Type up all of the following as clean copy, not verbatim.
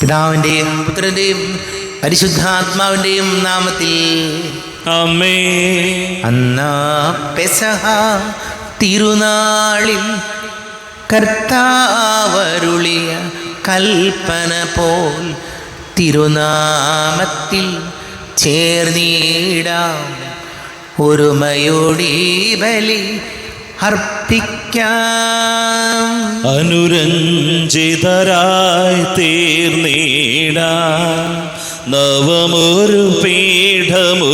പിതാവിൻ്റെയും പുത്രൻ്റെയും പരിശുദ്ധാത്മാവിൻ്റെയും നാമത്തിൽ ആമേൻ. അന്നാ പെസഹ തിരുനാളിൽ കർത്താവരുളിയ കൽപ്പന പോൽ തിരുനാമത്തിൽ ചേർന്നിടാം, ഒരുമയോടി ബലി അർപ്പിക്കാം. അനുരഞ്ജിതരായി തീർന്നിടാം, നവമൊരു പീഠമൊരുക്കിടാം,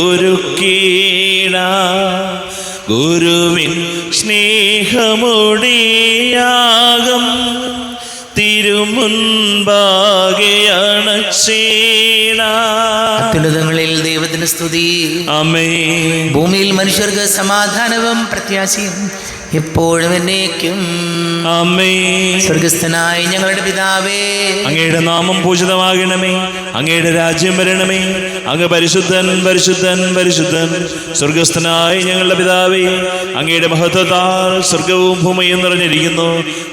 ഗുരുവിൻ സ്നേഹമൊടിയാകം തിരുമുൻപാകെ അണച്ചിടാം. അത്യുന്നതങ്ങളിൽ ദൈവത്തിന് സ്തുതി. ആമേൻ. ഭൂമിയിൽ മനുഷ്യർക്ക് സമാധാനവും പ്രത്യാശയും എപ്പോഴും എന്നേക്കും. ആമേൻ. സ്വർഗസ്ഥനായ ഞങ്ങളുടെ പിതാവേ, അങ്ങയുടെ നാമം പൂജിതമാകണമേ, അങ്ങയുടെ രാജ്യം വരണമേ, അങ്ങ് പരിശുദ്ധൻ പരിശുദ്ധൻ പരിശുദ്ധൻ. സ്വർഗസ്ഥനായ ഞങ്ങളുടെ പിതാവേ, അങ്ങയുടെ മഹത്വത്താൽ സ്വർഗവും ഭൂമിയും നിറഞ്ഞിരിക്കുന്നു.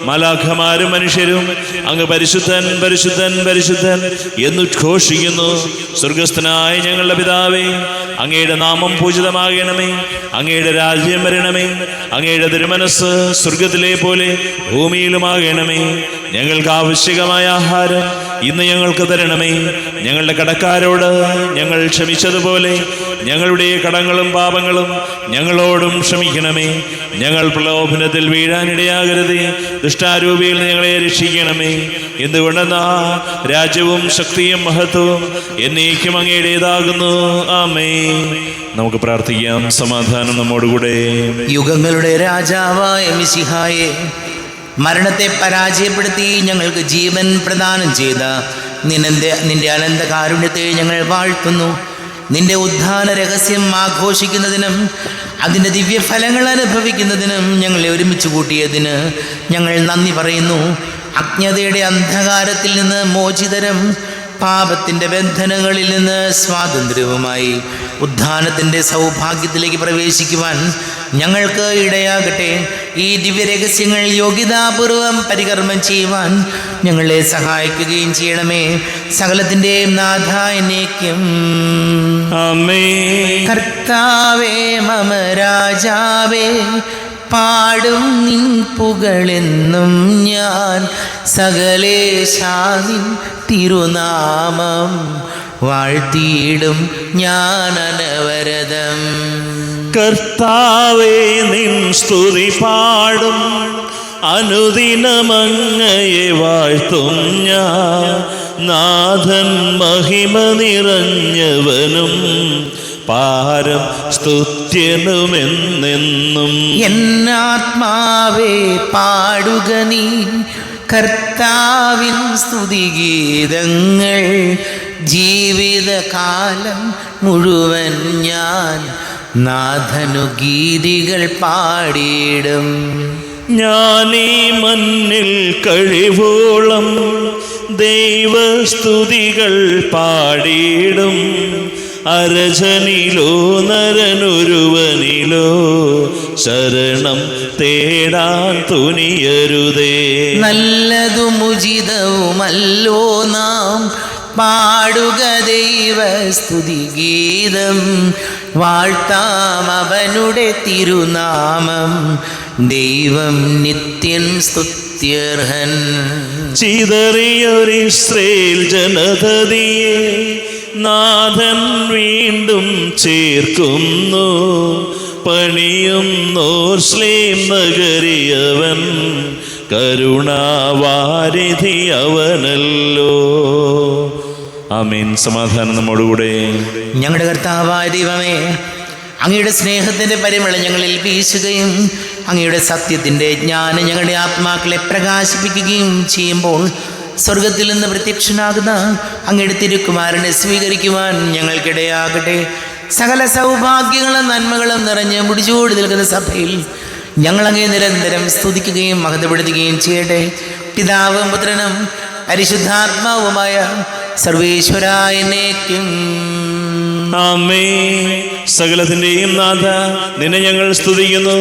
മാലാഖമാരും മനുഷ്യരും അങ്ങ് പരിശുദ്ധൻ പരിശുദ്ധൻ പരിശുദ്ധൻ എന്നുദ്ഘോഷിക്കുന്നു. സ്വർഗസ്ഥനായ ഞങ്ങളുടെ പിതാവേ, അങ്ങയുടെ നാമം പൂജിതമാകണമേ, അങ്ങയുടെ രാജ്യം വരണമേ, അങ്ങയുടെ തിരുമനസ്സ് സ്വർഗത്തിലെ പോലെ ഭൂമിയിലുമാകണമേ. ഞങ്ങൾക്ക് ആവശ്യമായ ആഹാരം ഇന്ന് ഞങ്ങൾക്ക് തരണമേ. ഞങ്ങളുടെ കടക്കാരോട് ഞങ്ങൾ ക്ഷമിച്ചതുപോലെ ഞങ്ങളുടെ കടങ്ങളും പാപങ്ങളും ഞങ്ങളോടും ക്ഷമിക്കണമേ. ഞങ്ങൾ പ്രലോഭനത്തിൽ വീഴാനിടയാകരുതേ, ദുഷ്ടാരൂപിയിൽ ഞങ്ങളെ രക്ഷിക്കണമേ. എന്തുകൊണ്ടെന്നാ രാജ്യവും ശക്തിയും മഹത്വവും എന്നേക്കും അങ്ങയുടേതാകുന്നു. ആമേൻ. നമുക്ക് പ്രാർത്ഥിക്കാം. സമാധാനം നമ്മോടുകൂടെ. യുഗങ്ങളുടെ രാജാവായ മിശിഹായെ, മരണത്തെ പരാജയപ്പെടുത്തി ഞങ്ങൾക്ക് ജീവൻ പ്രദാനം ചെയ്ത നിന്റെ അനന്ത കാരുണ്യത്തെ ഞങ്ങൾ വാഴ്ത്തുന്നു. നിന്റെ ഉദ്ധാന രഹസ്യം ആഘോഷിക്കുന്നതിനും അതിൻ്റെ ദിവ്യഫലങ്ങൾ അനുഭവിക്കുന്നതിനും ഞങ്ങളെ ഒരുമിച്ച് കൂട്ടിയതിന് ഞങ്ങൾ നന്ദി പറയുന്നു. അജ്ഞതയുടെ അന്ധകാരത്തിൽ നിന്ന് മോചിതരും പാപത്തിൻ്റെ ബന്ധനങ്ങളിൽ നിന്ന് സ്വാതന്ത്ര്യവുമായി ഉദ്ധാനത്തിൻ്റെ സൗഭാഗ്യത്തിലേക്ക് പ്രവേശിക്കുവാൻ ഞങ്ങൾക്ക് ഇടയാകട്ടെ. ഈ ദിവ്യരഹസ്യങ്ങൾ യോഗ്യതാപൂർവം പരികർമ്മം ചെയ്യുവാൻ ഞങ്ങളെ സഹായിക്കുകയും ചെയ്യണമേ. സകലത്തിൻ്റെയും നാഥ എന്നേക്കും. ആമേൻ. കർത്താവേ മമ രാജാവേ, പാടും നിൻ പുകളെന്നും ഞാൻ. സകലേശാനിൻ തിരുനാമം വാഴ്ത്തിയിടും ഞാൻ അനവരതം. കർത്താവേ, നിൻ സ്തുതി പാടും, അനുദിനമങ്ങയെ വാഴ്ത്തും ഞാൻ. നാഥൻ മഹിമ നിറഞ്ഞവനും പാരം സ്തുത്യനുമെന്നെന്നും. എന്നാത്മാവേ പാടുക നീ കർത്താവിൻ സ്തുതിഗീതങ്ങൾ. ജീവിതകാലം മുഴുവൻ ഞാൻ നാഥനു ഗീതികൾ പാടിയിടും. ഞാനീ മണ്ണിൽ കഴിവോളം ദൈവസ്തുതികൾ പാടിയിടും. അരജനിലോ നരനൊരുവനിലോ ശരണം തേടാൻ തുനിയരുതേ. നല്ലതും ഉചിതവുമല്ലോ നാം പാടുക ദൈവസ്തുതിഗീതം. വാഴ്ത്താം അവനുടെ തിരുനാമം, ദൈവം നിത്യൻ സ്തുത്യർഹൻ. ചിതറിയൊരിസ്രയേൽ ജനതയെ നാഥൻ വീണ്ടും ചേർക്കുന്നു. പണിയുന്നോർശ്ലേം നഗരിയവൻ, കരുണാവാരിധി അവനല്ലോ. ആമേൻ. സമാധാനം നമ്മോടുകൂടെ. ഞങ്ങളുടെ കർത്താവായ ദൈവമേ, അങ്ങയുടെ സ്നേഹത്തിൻ്റെ പരിമളം ഞങ്ങളിൽ വീശുകയും അങ്ങയുടെ സത്യത്തിൻ്റെ ജ്ഞാനം ഞങ്ങളുടെ ആത്മാക്കളെ പ്രകാശിപ്പിക്കുകയും ചെയ്യുമ്പോൾ സ്വർഗത്തിൽ നിന്ന് പ്രത്യക്ഷനാകുന്ന അങ്ങയുടെ തിരുക്കുമാരനെ സ്വീകരിക്കുവാൻ ഞങ്ങൾക്കിടയാകട്ടെ. സകല സൗഭാഗ്യങ്ങളും നന്മകളും നിറഞ്ഞ് മുടിചൂടി നിൽക്കുന്ന സഭയിൽ ഞങ്ങളങ്ങേ നിരന്തരം സ്തുതിക്കുകയും മഹത്വപ്പെടുത്തുകയും ചെയ്യട്ടെ. പിതാവും പുത്രനും പരിശുദ്ധാത്മാവുമായ സർവേശ്വരായ എന്നേക്കും. ആമേ. സകലത്തിന്റെയും നാഥ, നിന്നെ ഞങ്ങൾ സ്തുതിക്കുന്നു.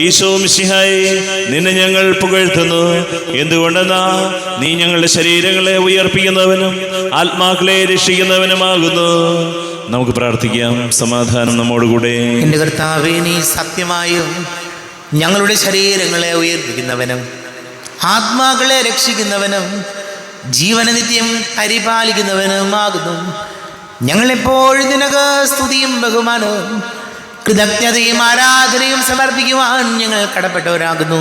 ഈശോ മിശിഹായെ, നിന്നെ ഞങ്ങൾ പുകഴ്ത്തുന്നു. എന്തുകൊണ്ടെന്നാ നീ ഞങ്ങളുടെ ശരീരങ്ങളെ ഉയർപ്പിക്കുന്നവനും ആത്മാക്കളെ രക്ഷിക്കുന്നവനുമാകുന്നു. നമുക്ക് പ്രാർത്ഥിക്കാം. സമാധാനം നമ്മോടുകൂടെ. എൻ്റെ കർത്താവേ, നീ സത്യമായും ഞങ്ങളുടെ ശരീരങ്ങളെ ഉയർപ്പിക്കുന്നവനും ആത്മാക്കളെ രക്ഷിക്കുന്നവനും ജീവനനിത്യം പരിപാലിക്കുന്നവനുമാകുന്നു. ഞങ്ങളെപ്പോഴും നിനക്ക് സ്തുതിയും ബഹുമാനവും കൃതജ്ഞതയും ആരാധനയും സമർപ്പിക്കുവാൻ ഞങ്ങൾ കടപ്പെട്ടവരാകുന്നു.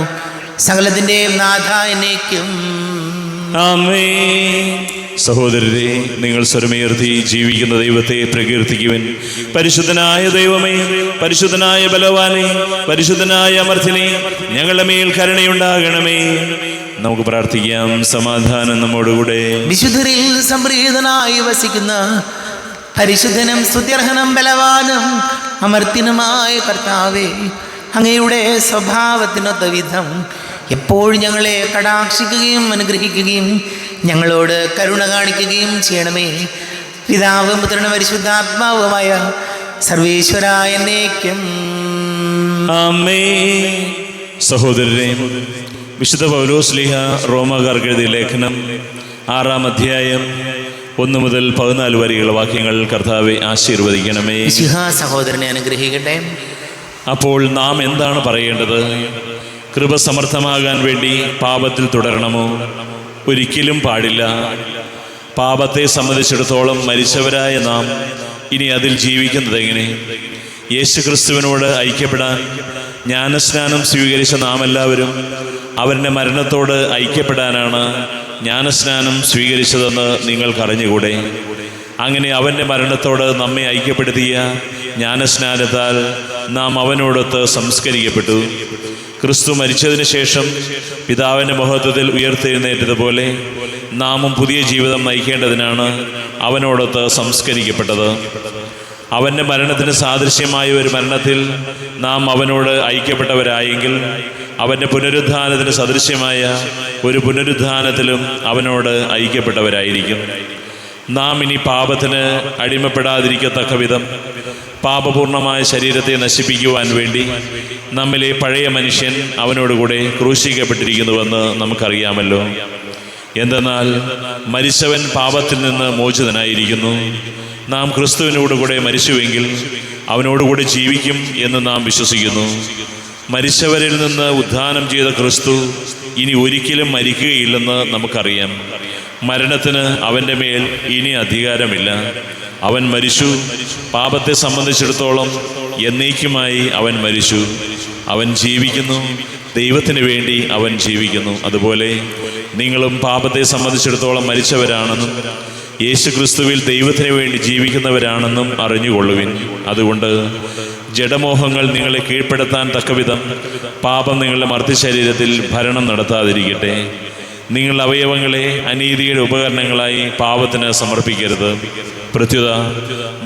സകലത്തിൻ്റെയും നാഥ എന്നേക്കും. ആമേൻ. സഹോദരരെ, നിങ്ങൾ സ്വരമുയർത്തി ജീവിക്കുന്ന ദൈവത്തെ പ്രകീർത്തിക്കുവിൻ. പരിശുദ്ധനായ ദൈവമേ, പരിശുദ്ധനായ ബലവാനെ, പരിശുദ്ധനായ അമർത്തിനെ, ഞങ്ങളുടെ മേൽ കരുണയുണ്ടാകണമേ. നമുക്ക് പ്രാർത്ഥിക്കാം. സമാധാനം നമ്മോടുകൂടെ. വിശുദ്ധരിൽ സംപ്രീതനായി വസിക്കുന്ന പരിശുദ്ധനും സ്തുത്യർഹനും ബലവാനും അമർത്തിനുമായ കർത്താവേ, അങ്ങയുടെ സ്വഭാവത്തിനൊത്ത വിധം എപ്പോഴും ഞങ്ങളെ കടാക്ഷിക്കുകയും അനുഗ്രഹിക്കുകയും ഞങ്ങളോട് കരുണ കാണിക്കുകയും ചെയ്യണമേ. പിതാവും പുത്രനും പരിശുദ്ധാത്മാവുമായ സർവേശ്വരായ എന്നേക്കും. ആമേൻ. സഹോദരരെ, വിശുദ്ധ പൗലോസ് ശ്ലീഹ റോമാക്കാർക്ക് എഴുതിയ ലേഖനം 6-ാം അധ്യായം 1 മുതൽ 14 വരെയുള്ള വാക്യങ്ങൾ കർത്താവെ ആശീർവദിക്കണമേ. സഹോദരനെ അനുഗ്രഹിക്കട്ടെ. അപ്പോൾ നാം എന്താണ് പറയേണ്ടത്? കൃപ സമർത്ഥമാകാൻ വേണ്ടി പാപത്തിൽ തുടരണമോ? ഒരിക്കലും പാടില്ല. പാപത്തെ സംബന്ധിച്ചിടത്തോളം മരിച്ചവരായ നാം ഇനി അതിൽ ജീവിക്കുന്നത് എങ്ങനെ? യേശുക്രിസ്തുവിനോട് ഐക്യപ്പെടാൻ ജ്ഞാനസ്നാനം സ്വീകരിച്ച നാം എല്ലാവരും അവരുടെ മരണത്തോട് ഐക്യപ്പെടാനാണ് ജ്ഞാനസ്നാനം സ്വീകരിച്ചതെന്ന് നിങ്ങൾക്കറിഞ്ഞുകൂടെ? അങ്ങനെ അവൻ്റെ മരണത്തോട് നമ്മെ ഐക്യപ്പെടുത്തിയ ജ്ഞാനസ്നാനത്താൽ നാം അവനോടൊത്ത് സംസ്കരിക്കപ്പെട്ടു. ക്രിസ്തു മരിച്ചതിന് ശേഷം പിതാവിൻ്റെ മഹത്വത്തിൽ ഉയർത്തെഴുന്നേറ്റതുപോലെ നാമും പുതിയ ജീവിതം നയിക്കേണ്ടതിനാണ് അവനോടൊത്ത് സംസ്കരിക്കപ്പെട്ടത്. അവൻ്റെ മരണത്തിന് സാദൃശ്യമായ ഒരു മരണത്തിൽ നാം അവനോട് ഐക്യപ്പെട്ടവരായെങ്കിൽ അവൻ്റെ പുനരുദ്ധാനത്തിന് സദൃശ്യമായ ഒരു പുനരുദ്ധാനത്തിലും അവനോട് ഐക്യപ്പെട്ടവരായിരിക്കും. നാം ഇനി പാപത്തിന് അടിമപ്പെടാതിരിക്കത്തക്ക വിധം പാപപൂർണമായ ശരീരത്തെ നശിപ്പിക്കുവാൻ വേണ്ടി നമ്മിലെ പഴയ മനുഷ്യൻ അവനോടുകൂടെ ക്രൂശിക്കപ്പെട്ടിരിക്കുന്നുവെന്ന് നമുക്കറിയാമല്ലോ. എന്തെന്നാൽ മരിച്ചവൻ പാപത്തിൽ നിന്ന് മോചിതനായിരിക്കുന്നു. നാം ക്രിസ്തുവിനോടുകൂടെ മരിച്ചുവെങ്കിൽ അവനോടുകൂടെ ജീവിക്കും എന്ന് നാം വിശ്വസിക്കുന്നു. മരിച്ചവരിൽ നിന്ന് ഉദ്ധാനം ചെയ്ത ക്രിസ്തു ഇനി ഒരിക്കലും മരിക്കുകയില്ലെന്ന് നമുക്കറിയാം. മരണത്തിന് അവൻ്റെ മേൽ ഇനി അധികാരമില്ല. അവൻ മരിച്ചു. പാപത്തെ സംബന്ധിച്ചിടത്തോളം എന്നേക്കുമായി അവൻ മരിച്ചു. അവൻ ജീവിക്കുന്നു. ദൈവത്തിന് വേണ്ടി അവൻ ജീവിക്കുന്നു. അതുപോലെ നിങ്ങളും പാപത്തെ സംബന്ധിച്ചിടത്തോളം മരിച്ചവരാണെന്നും യേശുക്രിസ്തുവിൽ ദൈവത്തിന് വേണ്ടി ജീവിക്കുന്നവരാണെന്നും അറിഞ്ഞുകൊള്ളുവിൻ. അതുകൊണ്ട് ജഡമോഹങ്ങൾ നിങ്ങളെ കീഴ്പ്പെടുത്താൻ തക്കവിധം പാപം നിങ്ങളുടെ മർത്യശരീരത്തിൽ ഭരണം നടത്താതിരിക്കട്ടെ. നിങ്ങൾ അവയവങ്ങളെ അനീതിയുടെ ഉപകരണങ്ങളായി പാപത്തിന് സമർപ്പിക്കരുത്. പ്രത്യുത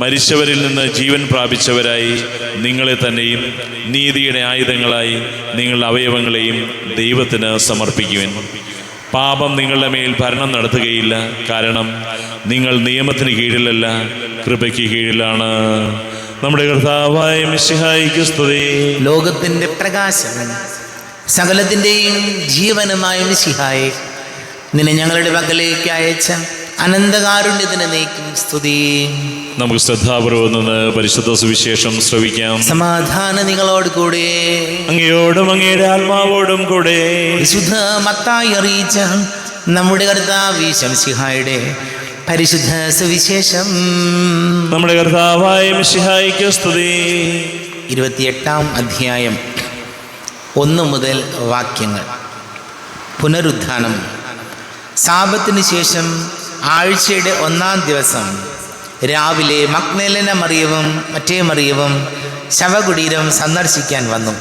മരിച്ചവരിൽ നിന്ന് ജീവൻ പ്രാപിച്ചവരായി നിങ്ങളെ തന്നെയും നീതിയുടെ ആയുധങ്ങളായി നിങ്ങളുടെ അവയവങ്ങളെയും ദൈവത്തിന് സമർപ്പിക്കുവിൻ. പാപം നിങ്ങളുടെ മേൽ ഭരണം നടത്തുകയില്ല. കാരണം നിങ്ങൾ നിയമത്തിന് കീഴിലല്ല, കൃപയ്ക്ക് കീഴിലാണ്. നമ്മുടെ കർത്താവായ മിശിഹായിക്ക് സ്തുതി. ലോകത്തിന്റെ പ്രകാശം സകലത്തിൻ്റെയും ജീവനുമായ മിശിഹായെ, നിന്നെ ഞങ്ങളുടെ പക്കലേക്ക് അയച്ച അനന്തകാരുണ്യത്തിന് നീക്കും സ്തുതി. നമുക്ക് ശ്രദ്ധാപൂർവം നിന്ന് പരിശുദ്ധ സുവിശേഷം ശ്രവിക്കാം. സമാധാനം നിങ്ങളോട് കൂടെ. അങ്ങയോടും അങ്ങയുടെ ആത്മാവോടും കൂടെ. വിശുദ്ധ മത്തായി അറിയിച്ച നമ്മുടെ കർത്താവ് മിശിഹായുടെ പരിശുദ്ധ സുവിശേഷം. നമ്മുടെ കർത്താവായ മിശിഹായിക്ക് സ്തുതി. 28-ാം അധ്യായം 1 മുതൽ വാക്യങ്ങൾ. പുനരുദ്ധാനം. സാബത്തിന് ശേഷം ആഴ്ചയുടെ 1-ാം ദിവസം രാവിലെ മഗ്ദലേന മറിയവും മറ്റേ മറിയവും ശവകുടീരം സന്ദർശിക്കാൻ വന്നു.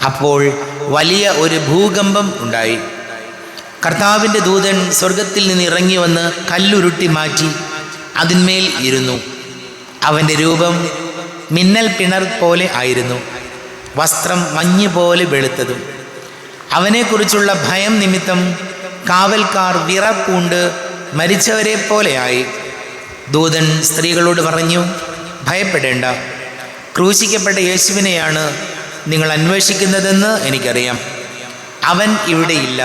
അപ്പോൾ വലിയ ഒരു ഭൂകമ്പം ഉണ്ടായി. കർത്താവിൻ്റെ ദൂതൻ സ്വർഗത്തിൽ നിന്ന് ഇറങ്ങി വന്ന് കല്ലുരുട്ടി മാറ്റി അതിന്മേൽ ഇരുന്നു. അവൻ്റെ രൂപം മിന്നൽ പിണർ പോലെ ആയിരുന്നു. വസ്ത്രം മഞ്ഞ് പോലെ വെളുത്തതും. അവനെക്കുറിച്ചുള്ള ഭയം നിമിത്തം കാവൽക്കാർ വിറപ്പൂണ്ട് മരിച്ചവരെ പോലെയായി. ദൂതൻ സ്ത്രീകളോട് പറഞ്ഞു, ഭയപ്പെടേണ്ട. ക്രൂശിക്കപ്പെട്ട യേശുവിനെയാണ് നിങ്ങൾ അന്വേഷിക്കുന്നതെന്ന് എനിക്കറിയാം. അവൻ ഇവിടെയില്ല.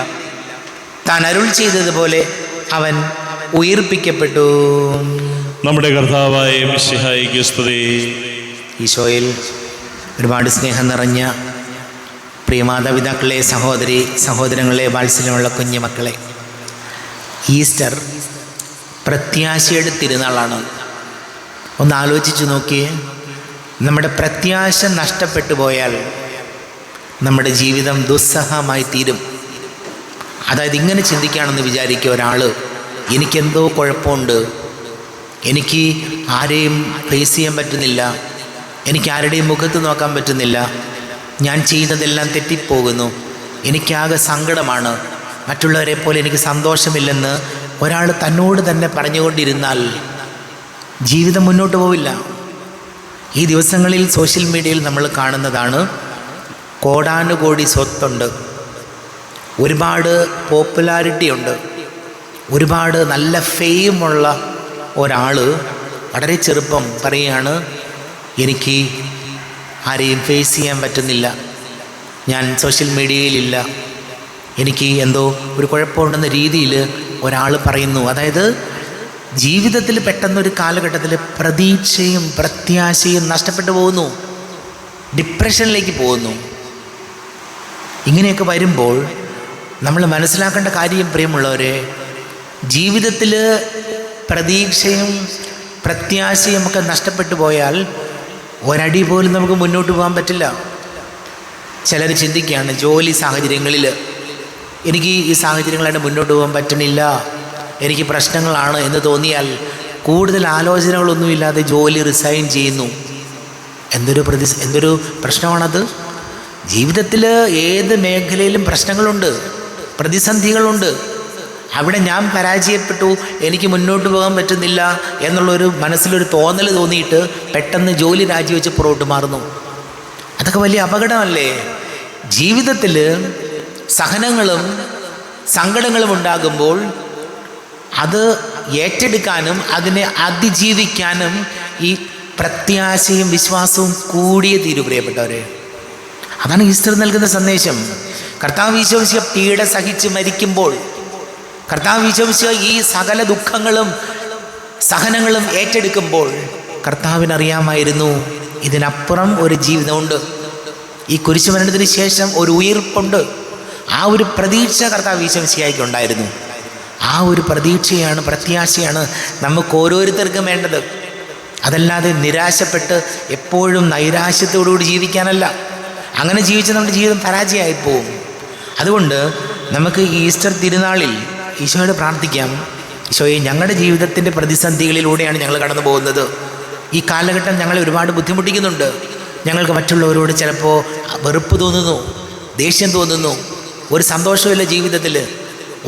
താൻ അരുൾ ചെയ്തതുപോലെ അവൻ ഉയിർപ്പിക്കപ്പെട്ടു. നമ്മുടെ കർത്താവായ മിശിഹായിക്ക് സ്തുതി. ഈശോയിൽ ഒരുപാട് സ്നേഹം നിറഞ്ഞ പ്രിയ മാതാപിതാക്കളെ, സഹോദരി സഹോദരങ്ങളെ, വാത്സല്യമുള്ള കുഞ്ഞുമക്കളെ, ഈസ്റ്റർ പ്രത്യാശയുടെ തിരുനാളാണ്. ഒന്ന് ആലോചിച്ച് നോക്കിയേ. നമ്മുടെ പ്രത്യാശ നഷ്ടപ്പെട്ടു പോയാൽ നമ്മുടെ ജീവിതം ദുസ്സഹമായി തീരും. അതായത് ഇങ്ങനെ ചിന്തിക്കുകയാണെന്ന് വിചാരിക്കുക. ഒരാൾ, എനിക്കെന്തോ കുഴപ്പമുണ്ട്, എനിക്ക് ആരെയും ഫേസ് ചെയ്യാൻ പറ്റുന്നില്ല, എനിക്ക് ആരുടെയും മുഖത്ത് നോക്കാൻ പറ്റുന്നില്ല, ഞാൻ ചെയ്യുന്നതെല്ലാം തെറ്റിപ്പോകുന്നു, എനിക്കാകെ സങ്കടമാണ്, മറ്റുള്ളവരെ പോലെ എനിക്ക് സന്തോഷമില്ലെന്ന് ഒരാൾ തന്നോട് തന്നെ പറഞ്ഞുകൊണ്ടിരുന്നാൽ ജീവിതം മുന്നോട്ട് പോവില്ല. ഈ ദിവസങ്ങളിൽ സോഷ്യൽ മീഡിയയിൽ നമ്മൾ കാണുന്നതാണ്, കോടാനുകോടി സ്വത്തുണ്ട്, ഒരുപാട് പോപ്പുലാരിറ്റി ഉണ്ട്, ഒരുപാട് നല്ല ഫെയിമുള്ള ഒരാൾ വളരെ ചെറുപ്പം പറയുകയാണ്, എനിക്ക് ആരെയും ഫേസ് ചെയ്യാൻ പറ്റുന്നില്ല, ഞാൻ സോഷ്യൽ മീഡിയയിലില്ല, എനിക്ക് എന്തോ ഒരു കുഴപ്പമുണ്ടെന്ന രീതിയിൽ ഒരാൾ പറയുന്നു. അതായത് ജീവിതത്തിൽ പെട്ടെന്നൊരു കാലഘട്ടത്തിൽ പ്രതീക്ഷയും പ്രത്യാശയും നഷ്ടപ്പെട്ടു പോകുന്നു, ഡിപ്രഷനിലേക്ക് പോകുന്നു. ഇങ്ങനെയൊക്കെ വരുമ്പോൾ നമ്മൾ മനസ്സിലാക്കേണ്ട കാര്യം, പ്രിയമുള്ളവരെ, ജീവിതത്തിൽ പ്രതീക്ഷയും പ്രത്യാശയും ഒക്കെ നഷ്ടപ്പെട്ടു പോയാൽ ഒരടി പോലും നമുക്ക് മുന്നോട്ട് പോകാൻ പറ്റില്ല. ചിലർ ചിന്തിക്കുകയാണ്, ജോലി സാഹചര്യങ്ങളിൽ എനിക്ക് ഈ സാഹചര്യങ്ങളായിട്ട് മുന്നോട്ട് പോകാൻ പറ്റണില്ല, എനിക്ക് പ്രശ്നങ്ങളാണ് എന്ന് തോന്നിയാൽ കൂടുതൽ ആലോചനകളൊന്നുമില്ലാതെ ജോലി റിസൈൻ ചെയ്യുന്നു. എന്തൊരു പ്രശ്നമാണത്. ജീവിതത്തിൽ ഏത് മേഖലയിലും പ്രശ്നങ്ങളുണ്ട്, പ്രതിസന്ധികളുണ്ട്. അവിടെ ഞാൻ പരാജയപ്പെട്ടു, എനിക്ക് മുന്നോട്ട് പോകാൻ പറ്റുന്നില്ല എന്നുള്ളൊരു മനസ്സിലൊരു തോന്നൽ തോന്നിയിട്ട് പെട്ടെന്ന് ജോലി രാജിവെച്ച് പുറകോട്ട് മാറുന്നു. അതൊക്കെ വലിയ അപകടമല്ലേ? ജീവിതത്തിൽ സഹനങ്ങളും സങ്കടങ്ങളും ഉണ്ടാകുമ്പോൾ അത് ഏറ്റെടുക്കാനും അതിനെ അതിജീവിക്കാനും ഈ പ്രത്യാശയും വിശ്വാസവും കൂടിയേ തീരൂ, പ്രിയപ്പെട്ടവരെ. അതാണ് ഈസ്റ്റർ നൽകുന്ന സന്ദേശം. കർത്താവ് ഈശോ മിശിഹ പീഡ സഹിച്ച് മരിക്കുമ്പോൾ, കർത്താവ് ഈശോ മിശിഹ ഈ സകല ദുഃഖങ്ങളും സഹനങ്ങളും ഏറ്റെടുക്കുമ്പോൾ കർത്താവിനറിയാമായിരുന്നു ഇതിനപ്പുറം ഒരു ജീവിതമുണ്ട്, ഈ കുരിശുമരണത്തിന് ശേഷം ഒരു ഉയിർപ്പുണ്ട്. ആ ഒരു പ്രതീക്ഷ കർത്താവ് ഈശോ മിശിഹായ്ക്ക് ഉണ്ടായിരുന്നു. ആ ഒരു പ്രതീക്ഷയാണ്, പ്രത്യാശയാണ് നമുക്ക് ഓരോരുത്തർക്കും വേണ്ടത്. അതല്ലാതെ നിരാശപ്പെട്ട് എപ്പോഴും നൈരാശ്യത്തോടുകൂടി ജീവിക്കാനല്ല. അങ്ങനെ ജീവിച്ച് നമ്മുടെ ജീവിതം പരാജയമായിപ്പോവും. അതുകൊണ്ട് നമുക്ക് ഈ ഈസ്റ്റർ തിരുനാളിൽ ഈശോയോട് പ്രാർത്ഥിക്കാം, ഈശോയെ, ഞങ്ങളുടെ ജീവിതത്തിൻ്റെ പ്രതിസന്ധികളിലൂടെയാണ് ഞങ്ങൾ കടന്നു പോകുന്നത്. ഈ കാലഘട്ടം ഞങ്ങളെ ഒരുപാട് ബുദ്ധിമുട്ടിക്കുന്നുണ്ട്. ഞങ്ങൾക്ക് മറ്റുള്ളവരോട് ചിലപ്പോൾ വെറുപ്പ് തോന്നുന്നു, ദേഷ്യം തോന്നുന്നു, ഒരു സന്തോഷമില്ല ജീവിതത്തിൽ,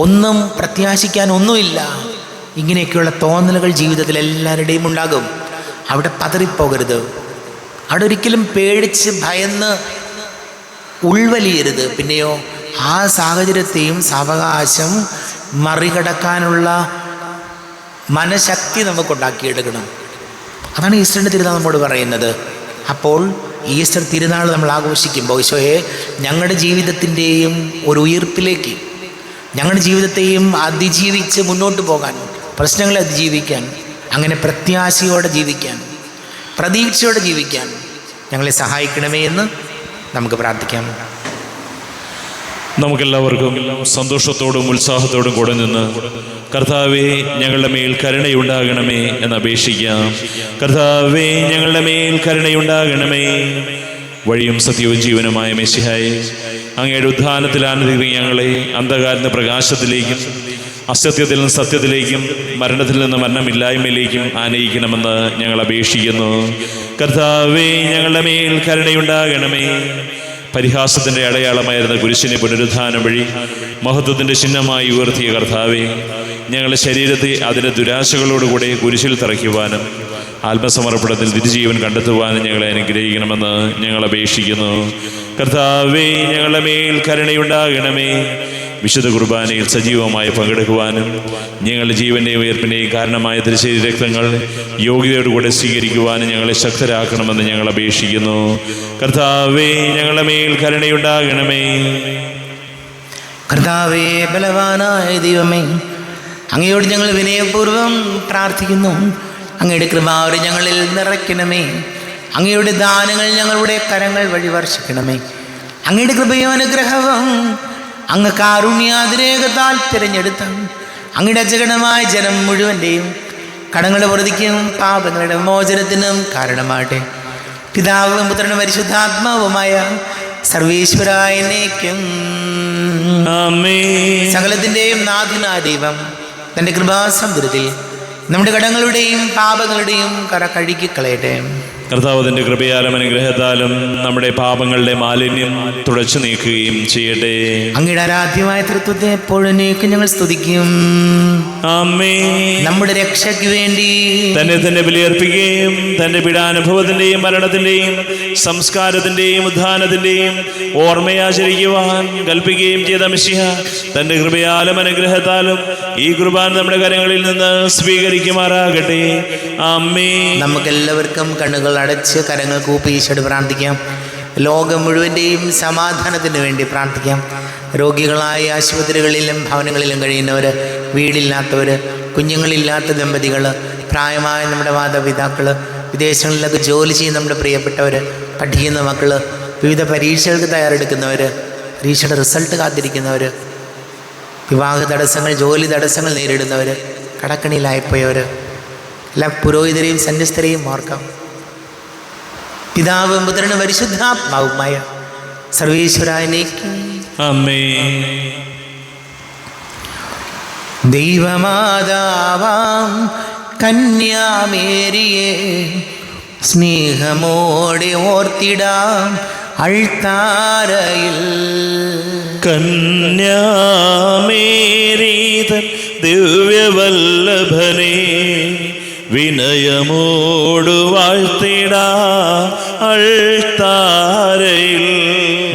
ഒന്നും പ്രത്യാശിക്കാൻ ഒന്നുമില്ല. ഇങ്ങനെയൊക്കെയുള്ള തോന്നലുകൾ ജീവിതത്തിൽ എല്ലാവരുടെയും ഉണ്ടാകും. അവിടെ പതറിപ്പോകരുത്, അവിടെ ഒരിക്കലും പേടിച്ച് ഭയന്ന് ഉൾവലിയരുത്. പിന്നെയോ ആ സാഹചര്യത്തെയും സാവകാശം മറികടക്കാനുള്ള മനഃശക്തി നമുക്കുണ്ടാക്കിയെടുക്കണം. അതാണ് ഈസ്റ്ററിൻ്റെ തിരുനാൾ നമ്മോട് പറയുന്നത്. അപ്പോൾ ഈസ്റ്റർ തിരുനാൾ നമ്മൾ ആഘോഷിക്കുമ്പോൾ ഈശോയെ, ഞങ്ങളുടെ ജീവിതത്തിൻ്റെയും ഒരു ഉയിർപ്പിലേക്ക്, ഞങ്ങളുടെ ജീവിതത്തെയും അതിജീവിച്ച് മുന്നോട്ട് പോകാൻ, പ്രശ്നങ്ങളെ അതിജീവിക്കാൻ, അങ്ങനെ പ്രത്യാശയോടെ ജീവിക്കാൻ, പ്രതീക്ഷയോടെ ജീവിക്കാൻ ഞങ്ങളെ സഹായിക്കണമേ എന്ന് നമുക്ക് പ്രാർത്ഥിക്കാം. നമുക്കെല്ലാവർക്കും സന്തോഷത്തോടും ഉത്സാഹത്തോടും കൂടെ നിന്ന് കർത്താവേ, ഞങ്ങളുടെ മേൽ കരുണയുണ്ടാകണമേ എന്ന് അപേക്ഷിക്കാം. കർത്താവേ, ഞങ്ങളുടെ മേൽ കരുണയുണ്ടാകണമേ. വഴിയും സത്യവും ജീവനുമായ മെശിഹായെ, അങ്ങയുടെ ഉദ്ധാനത്തിൽ ആനന്ദിക്കുന്ന ഞങ്ങളെ അന്ധകാരത്തിന് പ്രകാശത്തിലേക്കും അസത്യത്തിൽ നിന്ന് സത്യത്തിലേക്കും മരണത്തിൽ നിന്ന് മരണമില്ലായ്മയിലേക്കും ആനയിക്കണമെന്ന് ഞങ്ങൾ അപേക്ഷിക്കുന്നു. കർത്താവേ, ഞങ്ങളുടെ മേൽ കരുണയുണ്ടാകണമേ. പരിഹാസത്തിൻ്റെ അടയാളമായിരുന്ന കുരിശിനെ പുനരുദ്ധാനം വഴി മഹത്വത്തിൻ്റെ ചിഹ്നമായി ഉയർത്തിയ കർത്താവേ, ഞങ്ങളുടെ ശരീരത്തെ അതിൻ്റെ ദുരാശകളോടുകൂടെ കുരിശിൽ തറയ്ക്കുവാനും ആത്മസമർപ്പണത്തിൽ തിരുജീവൻ കണ്ടെത്തുവാനും ഞങ്ങളെ അനുഗ്രഹിക്കണമെന്ന് ഞങ്ങൾ അപേക്ഷിക്കുന്നു. കർത്താവേ, ഞങ്ങളുടെ മേൽ കരുണയുണ്ടാകണമേ. വിശുദ്ധ കുർബാനയിൽ സജീവമായി പങ്കെടുക്കുവാനും ഞങ്ങളുടെ ജീവൻ്റെയും ഉയർപ്പിൻ്റെയും കാരണമായ തിരുശരീര രക്തങ്ങൾ യോഗ്യതയോടുകൂടെ സ്വീകരിക്കുവാനും ഞങ്ങളെ ശക്തരാക്കണമെന്ന് ഞങ്ങൾ അപേക്ഷിക്കുന്നു. കർത്താവേ, ഞങ്ങളുടെ മേൽ കരുണയുണ്ടാകണമേ. കർത്താവേ, ബലവാനായ ദൈവമേ, അങ്ങയോട് ഞങ്ങൾ വിനയപൂർവ്വം പ്രാർത്ഥിക്കുന്നു. അങ്ങയുടെ കൃപാവരെ ഞങ്ങളിൽ നിറയ്ക്കണമേ. അങ്ങയുടെ ദാനങ്ങൾ ഞങ്ങളുടെ കരങ്ങൾ വഴി വർഷിക്കണമേ. അങ്ങയുടെ കൃപയും അനുഗ്രഹവും അങ്ങ് കാരുണ്യാതിരേകത്താൽ തിരഞ്ഞെടുത്ത അങ്ങയുടെ അജഗണമായ ജനം മുഴുവൻ്റെയും കടങ്ങളുടെ പ്രതിക്കും പാപങ്ങളുടെ മോചനത്തിനും കാരണമാകട്ടെ. പിതാവും പുത്രനും പരിശുദ്ധാത്മാവുമായ സർവേശ്വരായ എന്നേക്കും ആമേൻ. സകലത്തിൻ്റെയും നാഥനായ ദൈവം തൻ്റെ കൃപാസമുദ്രത്തിൽ നമ്മുടെ കടങ്ങളുടെയും പാപങ്ങളുടെയും കറ കഴുകിക്കളയട്ടെ. കർത്താവ് തൻ്റെ കൃപയാലും അനുഗ്രഹത്താലും നമ്മുടെ പാപങ്ങളുടെ മാലിന്യം തുടച്ചു നീക്കുകയും ചെയ്യട്ടെ. അങ്ങയുടെ ആരാധ്യമായ തൃത്വത്തെ എപ്പോഴും ഞങ്ങൾ സ്തുതിക്കും. ആമേൻ. നമ്മുടെ രക്ഷയ്ക്ക് വേണ്ടി തന്നെ ബലിയർപ്പിക്കുകയും തൻ്റെ പീഡാനുഭവത്തിൻ്റെയും മരണത്തിൻ്റെയും സംസ്കാരത്തിൻ്റെയും ഉദ്ധാനത്തിൻ്റെയും ഓർമ്മയാചരിക്കുവാൻ കൽപ്പിക്കുകയും ചെയ്ത മിശിഹ തൻ്റെ കൃപയാലും അനുഗ്രഹത്താലും ഈ കുർബാന നമ്മുടെ കരങ്ങളിൽ നിന്ന് സ്വീകരിക്കുമാറാകട്ടെ. ആമേൻ. നമുക്കെല്ലാവർക്കും കണ്ണുകൾ അടച്ച് കരങ്ങൾ കൂപ്പി ഈശോയോട് പ്രാർത്ഥിക്കാം. ലോകം മുഴുവൻ്റെയും സമാധാനത്തിന് വേണ്ടി പ്രാർത്ഥിക്കാം. രോഗികളായ ആശുപത്രികളിലും ഭവനങ്ങളിലും കഴിയുന്നവർ, വീടില്ലാത്തവർ, കുഞ്ഞുങ്ങളില്ലാത്ത ദമ്പതികൾ, പ്രായമായ നമ്മുടെ മാതാപിതാക്കൾ, വിദേശങ്ങളിലൊക്കെ ജോലി ചെയ്യുന്ന നമ്മുടെ പ്രിയപ്പെട്ടവർ, പഠിക്കുന്ന മക്കൾ, വിവിധ പരീക്ഷകൾക്ക് തയ്യാറെടുക്കുന്നവർ, പരീക്ഷയുടെ റിസൾട്ട് കാത്തിരിക്കുന്നവർ, വിവാഹ തടസ്സങ്ങൾ, ജോലി തടസ്സങ്ങൾ നേരിടുന്നവർ, കടക്കണിയിലായിപ്പോയവർ, എല്ലാ പുരോഹിതരെയും സന്യസ്തരെയും ഓർക്കാം. പിതാവും പുത്രനും പരിശുദ്ധാത്മാവുമായ സർവേശ്വരായ എന്നേക്കും ആമേൻ. ദൈവമാതാവാം കന്യാമേരിയെ സ്നേഹമോടെ ഓർത്തിടാം അൾത്താരയിൽ. കന്യാമേരീതൻ ദിവ്യവല്ലഭനെ വിനയമോടു വാഴ്ത്തിടാ അൾത്താരയിൽ.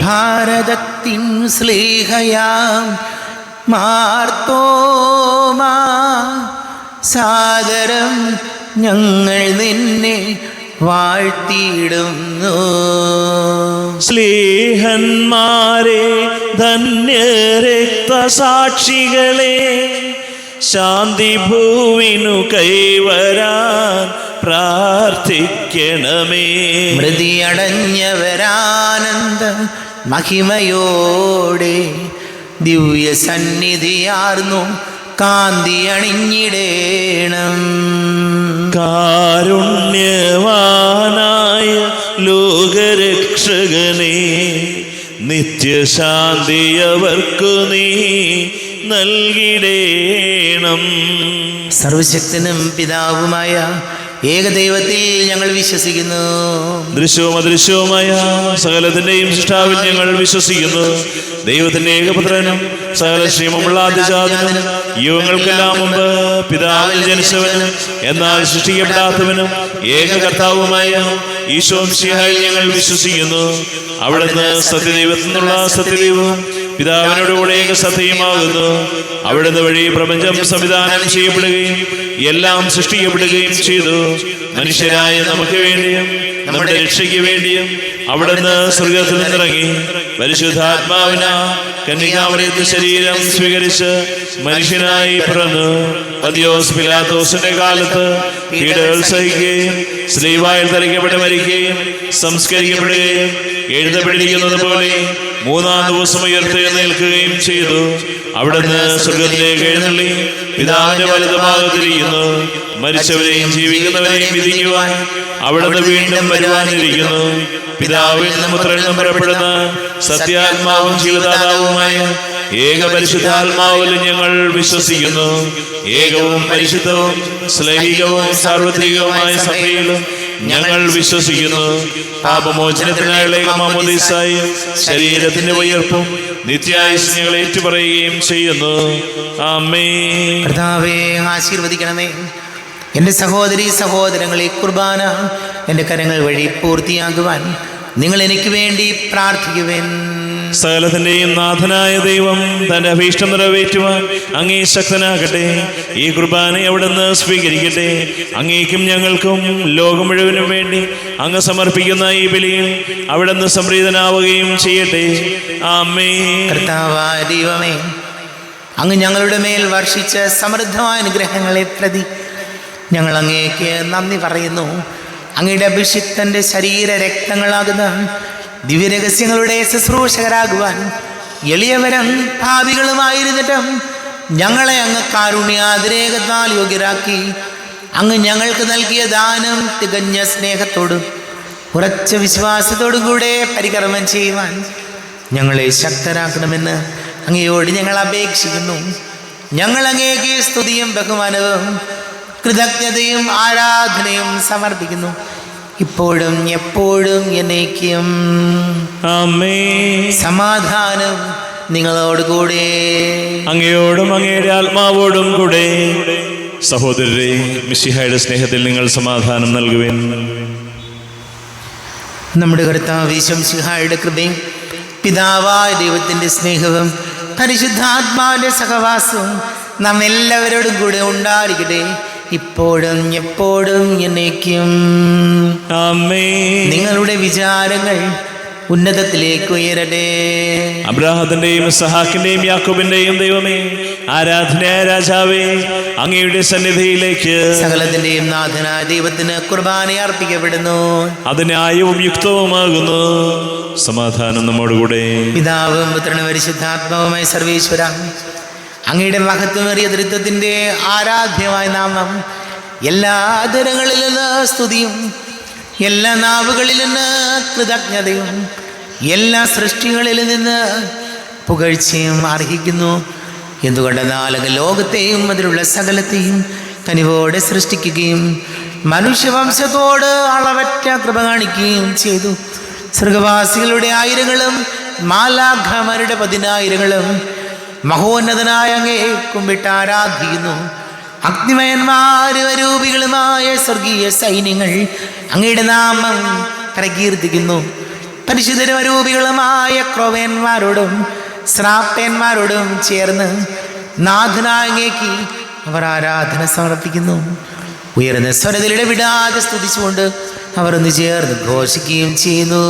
ഭാരതത്തിൻ സ്ലീഹയാം മാർത്തോമാ സാദരം ഞങ്ങൾ നിന്നെ വാഴ്ത്തിയിടുന്നു. സ്ലീഹന്മാരെ, ധന്യരക്തസാക്ഷികളെ, ശാന്തി ഭൂവിനു കൈവരാൻ പ്രാർത്ഥിക്കണമേ. മൃതിയടഞ്ഞവരാനന്ദ മഹിമയോടെ ദിവ്യ സന്നിധിയാർന്നു കാന്തി അണിഞ്ഞിടേണം. കാരുണ്യവാനായ ലോകരക്ഷകനെ, നിത്യശാന്തി അവർക്കു നീ നൽകിടേണം. സർവശക്തനും പിതാവുമായ ഏകദൈവത്തിൽ ഞങ്ങൾ വിശ്വസിക്കുന്നു. ദൃശ്യവും അദൃശ്യവുമായ സകലത്തിന്റെയും സൃഷ്ടാവിൽ ഞങ്ങൾ വിശ്വസിക്കുന്നു. ദൈവത്തിന്റെ ഏകപുത്രനും സകല ശ്രീമുള്ള ആദ്യജാതനും യുഗങ്ങൾക്കെല്ലാം മുമ്പ് പിതാവിൽ ജനിച്ചവനും എന്നാൽ സൃഷ്ടിക്കപ്പെടാത്തവനും ഏകകർത്താവുമായ ഈശോ മിശിഹായിൽ ഞങ്ങൾ വിശ്വസിക്കുന്നു. അവിടുന്ന് സത്യദൈവത്തിൽ നിന്നുള്ള സത്യദൈവവും പിതാവിനോടുകൂടെ ഏകസത്യമാകുന്നു. അവിടുന്ന് വഴി പ്രപഞ്ചം സംവിധാനം ചെയ്യപ്പെടുകയും എല്ലാം സൃഷ്ടിക്കപ്പെടുകയും ചെയ്തു. മനുഷ്യരായ നമുക്ക് വേണ്ടിയും നമ്മുടെ രക്ഷയ്ക്ക് വേണ്ടിയും അവിടുന്ന് സ്വർഗത്തിൽ നിന്നിറങ്ങി പരിശുദ്ധാത്മാവിന കന്യകാമറിയത്തിൽ ശരീരം സ്വീകരിച്ച് മനുഷ്യനായി പിറന്നു. പന്തിയോസ് പിലാത്തോസിന്റെ കാലത്ത് പീഡകൾ സഹിക്കുകയും സ്ലീവായിൽ തലയ്ക്കപ്പെട്ട് മരിക്കുകയും സംസ്കരിക്കപ്പെടുകയും എഴുതപ്പെട്ടിരിക്കുന്നത് പോലെ മൂന്നാം ദിവസം ഉയർത്തെഴുന്നേൽക്കുകയും ചെയ്തു. അവിടുന്ന് സ്വർഗത്തിലേക്ക് എഴുന്നള്ളി പിതാവിന്റെ വലതുഭാഗത്തിരിക്കുന്നു. മരിച്ചവരെയും ജീവിക്കുന്നവരെയും വിധിക്കുവാൻ അവിടുന്ന് വീണ്ടും വരുവാനിരിക്കുന്നു. പിതാവിൽ നിന്നും പുത്രനിൽ നിന്നും പുറപ്പെടുന്ന സത്യാത്മാവും ജീവദാതാവുമായ ഏക പരിശുദ്ധാത്മാവിലും ഞങ്ങൾ വിശ്വസിക്കുന്നു. ഏകവും പരിശുദ്ധവും സ്ലൈഹികവും സാർവത്രികവുമായ സഭയിലും ഞങ്ങൾ വിശ്വസിക്കുന്നു. പാപമോചനത്തിനായുള്ള മാമോദീസായും ശരീരത്തിന്റെ ഉയർപ്പും നിത്യായുസ്സ് ഞങ്ങൾ ഏറ്റുപറയുകയും ചെയ്യുന്നു. ആമേൻ. കർത്താവേ, ആശീർവദിക്കണമേ. എൻ്റെ സഹോദരീ സഹോദരങ്ങളെ, കുർബാന എൻ്റെ കരങ്ങൾ വഴി പൂർത്തിയാകുവാൻ നിങ്ങൾ എനിക്ക് വേണ്ടി പ്രാർത്ഥിക്കുവേൻ. സകലത്തിൻ്റെയും നാഥനായ ദൈവം തൻ്റെ അഭീഷ്ടം നിറവേറ്റുവാൻ അങ്ങേ ശക്തനാകട്ടെ. ഈ കുർബാന അവിടുന്ന് സ്വീകരിക്കട്ടെ. അങ്ങേക്കും ഞങ്ങൾക്കും ലോകം മുഴുവനും വേണ്ടി അങ്ങ് സമർപ്പിക്കുന്ന ഈ ബലിയിൽ അവിടുന്ന് സംപ്രീതനാവുകയും ചെയ്യട്ടെ. ആമേൻ. കർത്താവായ ദൈവമേ, അങ്ങ് ഞങ്ങളുടെ മേൽ വർഷിച്ച സമൃദ്ധമായ അനുഗ്രഹങ്ങളെ പ്രതി ഞങ്ങൾ അങ്ങേക്ക് നന്ദി പറയുന്നു. അങ്ങയുടെ അഭിഷിക്തന്റെ ശരീര രക്തങ്ങളാകുന്ന ദിവ്യരഹസ്യങ്ങളുടെ ശുശ്രൂഷകരാകുവാൻ എളിയവരും ഭാവികളുമായിരുന്നിട്ടും ഞങ്ങളെ അങ്ങ് കാരുണ്യാതിരേകത്താൽ യോഗ്യരാക്കി. അങ്ങ് ഞങ്ങൾക്ക് നൽകിയ ദാനം തികഞ്ഞ സ്നേഹത്തോടും ഉറച്ച വിശ്വാസത്തോടും കൂടെ പരികർമ്മം ചെയ്യുവാൻ ഞങ്ങളെ ശക്തരാക്കണമെന്ന് അങ്ങയോട് ഞങ്ങൾ അപേക്ഷിക്കുന്നു. ഞങ്ങൾ അങ്ങേക്ക് സ്തുതിയും ബഹുമാനവും കൃതജ്ഞതയും ആരാധനയും സമർപ്പിക്കുന്നു, ഇപ്പോഴും എപ്പോഴും എന്നേക്കും. ആമേൻ. സമാധാനം നിങ്ങളോട് കൂടെ. അങ്ങയോടും അങ്ങയുടെ ആത്മാവോടും കൂടെ. സഹോദരരെ, മിശിഹായുടെ സ്നേഹത്തിൽ നിങ്ങൾ സമാധാനം നൽകുവിൻ. നമ്മുടെ കർത്താവ് മിശിഹായുടെ കൃപയും പിതാവായ ദൈവത്തിൻ്റെ സ്നേഹവും പരിശുദ്ധാത്മാവിൻ്റെ സഹവാസവും നാം എല്ലാവരോടും കൂടെ ഉണ്ടായിരിക്കട്ടെ, ഇപ്പോഴും എപ്പോഴും എന്നേക്കും. ആമേൻ. നിങ്ങളുടെ വിചാരങ്ങൾ ഉന്നതത്തിലേക്ക് ഉയരട്ടെ. അബ്രാഹത്തിന്റെയും ഇസ്ഹാക്കിന്റെയും യാക്കോബിന്റെയും ദൈവമേ, ആരാധനയായ രാജാവേ, അങ്ങയുടെ സന്നിധിയിലേക്ക് സകലത്തിന്റെയും നാഥനായ ദൈവത്തിന് കുർബാന അർപ്പിക്കപ്പെടുന്നു. അത് ന്യായവും യുക്തവുമാകുന്നു. സമാധാനം നമ്മോടുകൂടെ. പിതാവും പുത്രനും പരിശുദ്ധാത്മാവുമായ സർവേശ്വര, അങ്ങയുടെ മഹത്വമേറിയ ത്രിത്വത്തിന്റെ ആരാധ്യമായ നാമം എല്ലാ ആദരങ്ങളിൽ നിന്ന് സ്തുതിയും എല്ലാ നാവുകളിൽ നിന്ന് കൃതജ്ഞതയും എല്ലാ സൃഷ്ടികളിൽ നിന്ന് പുകഴ്ചയും അർഹിക്കുന്നു. എന്തുകൊണ്ടെന്നാൽ ലോകത്തെയും അതിലുള്ള സകലത്തെയും കനിവോടെ സൃഷ്ടിക്കുകയും മനുഷ്യവംശത്തോട് അളവറ്റ കൃപ കാണിക്കുകയും ചെയ്തു. സ്വർഗവാസികളുടെ ആയിരങ്ങളും മാലാഖമാരുടെ 10,000ങ്ങളും മഹോന്നതനായ അങ്ങേ കുമ്പിട്ട് ആരാധിക്കുന്നു. അഗ്നിമയന്മാരും അരൂപികളുമായ സ്വർഗീയ സൈന്യങ്ങൾ അങ്ങയുടെ നാമം പ്രകീർത്തിക്കുന്നു. പരിശുദ്ധരും അരൂപികളുമായ ക്രോവേന്മാരോടും ശ്രാപ്പേന്മാരോടും ചേർന്ന് നാഥനായ അങ്ങേക്ക് അവർ ആരാധന സമർപ്പിക്കുന്നു. ഉയർന്ന സ്വരത്തിൽ ഇടവിടാതെ സ്തുതിച്ചുകൊണ്ട് അവർ ഒന്ന് ചേർന്ന് ഘോഷിക്കുകയും ചെയ്യുന്നു.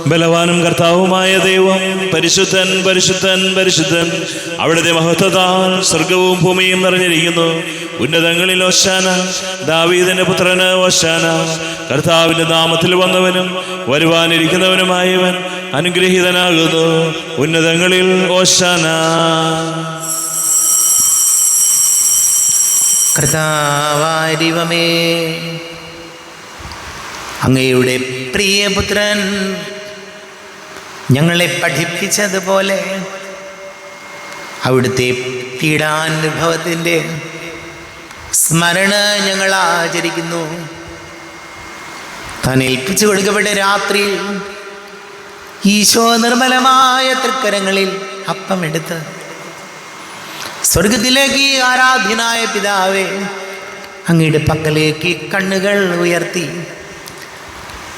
ബലവാനും കർത്താവുമായ ദൈവം പരിശുദ്ധൻ പരിശുദ്ധൻ പരിശുദ്ധൻ, അവിടുത്തെ മഹത്വത്താൽ സ്വർഗവും ഭൂമിയും നിറഞ്ഞിരിക്കുന്നു. ഉന്നതങ്ങളിൽ ഓശാന, ദാവീദിന്റെ പുത്രന് ഓശാന. കർത്താവിന്റെ നാമത്തിൽ വന്നവനും വരുവാനിരിക്കുന്നവനുമായവൻ അനുഗ്രഹീതനാകുന്നു. ഉന്നതങ്ങളിൽ ഓശാന. കർത്താവായ ദൈവമേ, അങ്ങയുടെ പ്രിയപുത്രൻ ഞങ്ങളെ പഠിപ്പിച്ചതുപോലെ അവിടുത്തെ പീഡാനുഭവത്തിൻ്റെ സ്മരണ ഞങ്ങൾ ആചരിക്കുന്നു. താൻ ഏൽപ്പിച്ചു കൊടുക്കപ്പെട്ട രാത്രിയിൽ ഈശോ നിർമ്മലമായ തൃക്കരങ്ങളിൽ അപ്പമെടുത്ത് സ്വർഗത്തിലേക്ക് ആരാധ്യനായ പിതാവേ, അങ്ങയുടെ പക്കലേക്ക് കണ്ണുകൾ ഉയർത്തി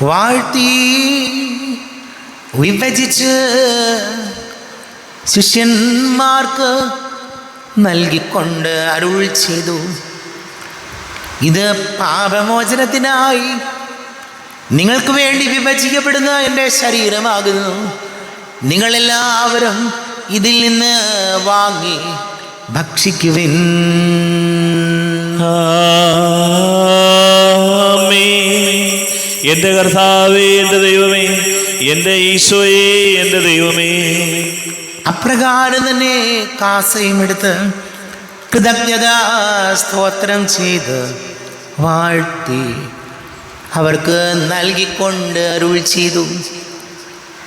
വാഴ്ത്തി വിഭജിച്ച് ശിഷ്യന്മാർക്ക് നൽകിക്കൊണ്ട് അരുൾ ചെയ്തു, ഇത് പാപമോചനത്തിനായി നിങ്ങൾക്ക് വേണ്ടി വിഭജിക്കപ്പെടുന്ന എൻ്റെ ശരീരമാകുന്നു. നിങ്ങളെല്ലാവരും ഇതിൽ നിന്ന് വാങ്ങി ഭക്ഷിക്കുവിൻ. എൻ്റെ കർത്താവേ, എൻ്റെ ദൈവമേ, എൻ്റെ ഈശോയേ, എൻ്റെ ദൈവമേ. അപ്രകാരം തന്നെ കാസയും എടുത്ത് കൃതജ്ഞത സ്തോത്രം ചെയ്ത് വാഴ്ത്തി അവർക്ക് നൽകിക്കൊണ്ട് അരുൾ ചെയ്തു,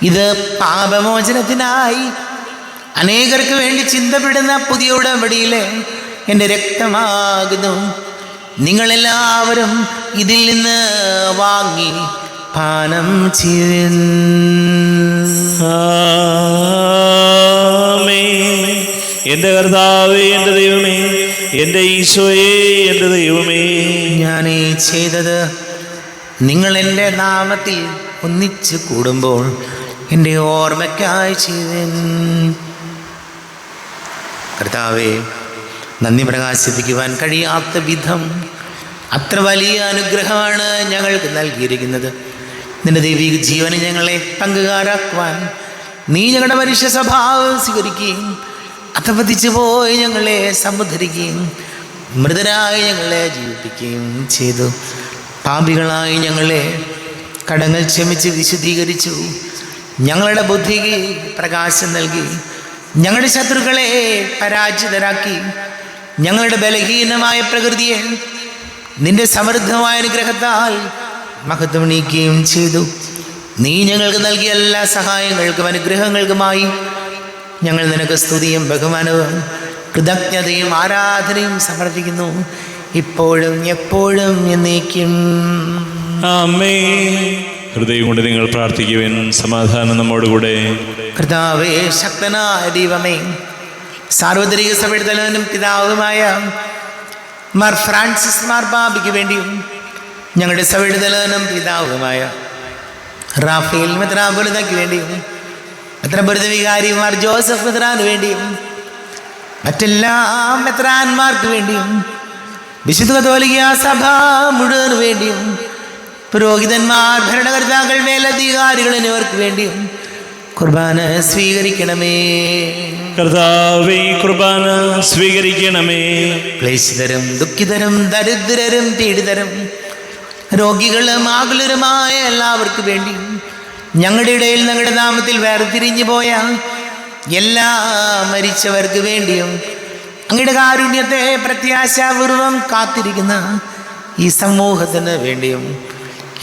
ഇത് പാപമോചനത്തിനായി അനേകർക്ക് വേണ്ടി ചിന്തപ്പെടുന്ന പുതിയ ഉടമ്പടിയിലെ എൻ്റെ രക്തമാകുന്നു. നിങ്ങളെല്ലാവരും ഇതിൽ നിന്ന് വാങ്ങി പാനം ചെയ്യുവിൻ. എൻ്റെ കർത്താവേ, എൻ്റെ ദൈവമേ, എൻ്റെ ഈശോയേ, എൻ്റെ ദൈവമേ. ഞാൻ ഈ ചെയ്തത് നിങ്ങൾ എൻ്റെ നാമത്തിൽ ഒന്നിച്ച് കൂടുമ്പോൾ എൻ്റെ ഓർമ്മയ്ക്കായി ചെയ്തൻ. കർത്താവേ, നന്ദി പ്രകാശിപ്പിക്കുവാൻ കഴിയാത്ത വിധം അത്ര വലിയ അനുഗ്രഹമാണ് ഞങ്ങൾക്ക് നൽകിയിരിക്കുന്നത്. നിന്റെ ദൈവിക ജീവനെ ഞങ്ങളെ പങ്കുകാരാക്കുവാൻ നീ ഞങ്ങളുടെ മനുഷ്യ സ്വഭാവം സ്വീകരിക്കുകയും അധപതിച്ചു പോയി ഞങ്ങളെ സമുദ്ധരിക്കുകയും മൃതരായി ഞങ്ങളെ ജീവിപ്പിക്കുകയും ചെയ്തു. പാപികളായി ഞങ്ങളെ കടങ്ങൾ ക്ഷമിച്ച് വിശുദ്ധീകരിച്ചു. ഞങ്ങളുടെ ബുദ്ധിക്ക് പ്രകാശം നൽകി ഞങ്ങളുടെ ശത്രുക്കളെ പരാജിതരാക്കി. ഞങ്ങളുടെ ബലഹീനമായ പ്രകൃതിയെ നിന്റെ സമൃദ്ധമായ അനുഗ്രഹത്താൽ മഹത്വമണിയിക്കുകയും ചെയ്തു. നീ ഞങ്ങൾക്ക് നൽകിയ എല്ലാ സഹായങ്ങൾക്കും അനുഗ്രഹങ്ങൾക്കുമായി ഞങ്ങൾ നിനക്ക് സ്തുതിയും ബഹുമാനവും കൃതജ്ഞതയും ആരാധനയും സമർപ്പിക്കുന്നു, ഇപ്പോഴും എപ്പോഴും എന്നേക്കും. ആമേൻ. ഹൃദയം കൊണ്ട് നിങ്ങൾ പ്രാർത്ഥിക്കുവിൻ. സമാധാനം നമ്മോടുകൂടെ. കർത്താവേ, ശക്തനായ ദൈവമേ, സാർവത്രിക സഭയുടെ തലവനും പിതാവുമായ മാർ ഫ്രാൻസിസ് മാർപ്പാപ്പയ്ക്ക് വേണ്ടിയും ഞങ്ങളുടെ സഭയുടെ തലവനും പിതാവുമായ റാഫേൽ മെത്രാപ്പൊലീത്തയ്ക്ക് വേണ്ടിയും മെത്രാപ്പൊലീത്ത വികാരി മാർ ജോസഫ് മെത്രാന് വേണ്ടിയും മറ്റെല്ലാ മെത്രാന്മാർക്ക് വേണ്ടിയും വിശുദ്ധ കത്തോലിക്ക സഭ മുഴുവന് വേണ്ടിയും പുരോഹിതന്മാർ, ഭരണകർത്താക്കൾ, മേലധികാരികൾ എന്നിവർക്ക് വേണ്ടിയും കുർബാന സ്വീകരിക്കണമേ. കർത്താവേ, കുർബാന സ്വീകരിക്കണമേ. ക്ലേശിതരും ദുഃഖിതരും ദരിദ്രരും പീഡിതരും രോഗികളും ആകുലരുമായ എല്ലാവർക്കും വേണ്ടിയും ഞങ്ങളുടെ ഇടയിൽ ഞങ്ങളുടെ നാമത്തിൽ വേർതിരിഞ്ഞു പോയ എല്ലാ മരിച്ചവർക്ക് വേണ്ടിയും അങ്ങയുടെ കാരുണ്യത്തെ പ്രത്യാശാപൂർവം കാത്തിരിക്കുന്ന ഈ സമൂഹത്തിന് വേണ്ടിയും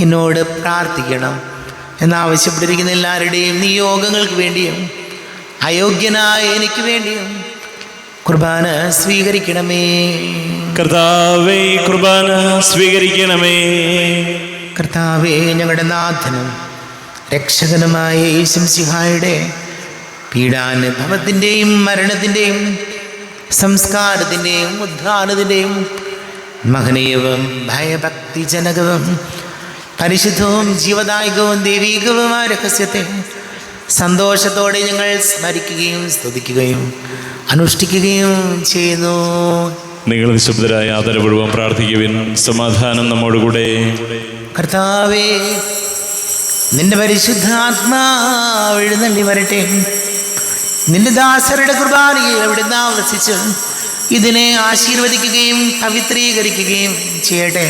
എന്നോട് പ്രാർത്ഥിക്കണം എന്നാവശ്യപ്പെട്ടിരിക്കുന്ന എല്ലാവരുടെയും നിയോഗങ്ങൾക്ക് വേണ്ടിയും അയോഗ്യനായ എനിക്ക് വേണ്ടിയും കുർബാന സ്വീകരിക്കണമേ. കർത്താവേ, കുർബാന സ്വീകരിക്കണമേ. കർത്താവേ, ഞങ്ങളുടെ നാഥനും രക്ഷകനുമായ യേശു മിശിഹായുടെ പീഡാനുഭവത്തിൻ്റെയും മരണത്തിൻ്റെയും സംസ്കാരത്തിൻ്റെയും ഉദ്ധാനത്തിൻ്റെയും മഹനീയവും ഭയഭക്തിജനകവും പരിശുദ്ധവും ജീവദായകവും ദൈവീകവുമായ രഹസ്യത്തെ സന്തോഷത്തോടെ ഞങ്ങൾ സ്മരിക്കുകയും സ്തുതിക്കുകയും അനുഷ്ഠിക്കുകയും ചെയ്യുന്നു. നിങ്ങൾ നിശബ്ദരായ ആദരപൂർവ്വം പ്രാർത്ഥിക്കുവിൻ. സമാധാനം നമ്മോടുകൂടെ. കർത്താവേ, നിന്റെ പരിശുദ്ധാത്മാവ് എഴുന്നള്ളി വരട്ടെ. നിന്റെ ദാസരുടെ കുർബാനയിൽ അവിടുന്ന് ആവസിച്ച് ഇതിനെ ആശീർവദിക്കുകയും പവിത്രീകരിക്കുകയും ചെയ്യട്ടെ.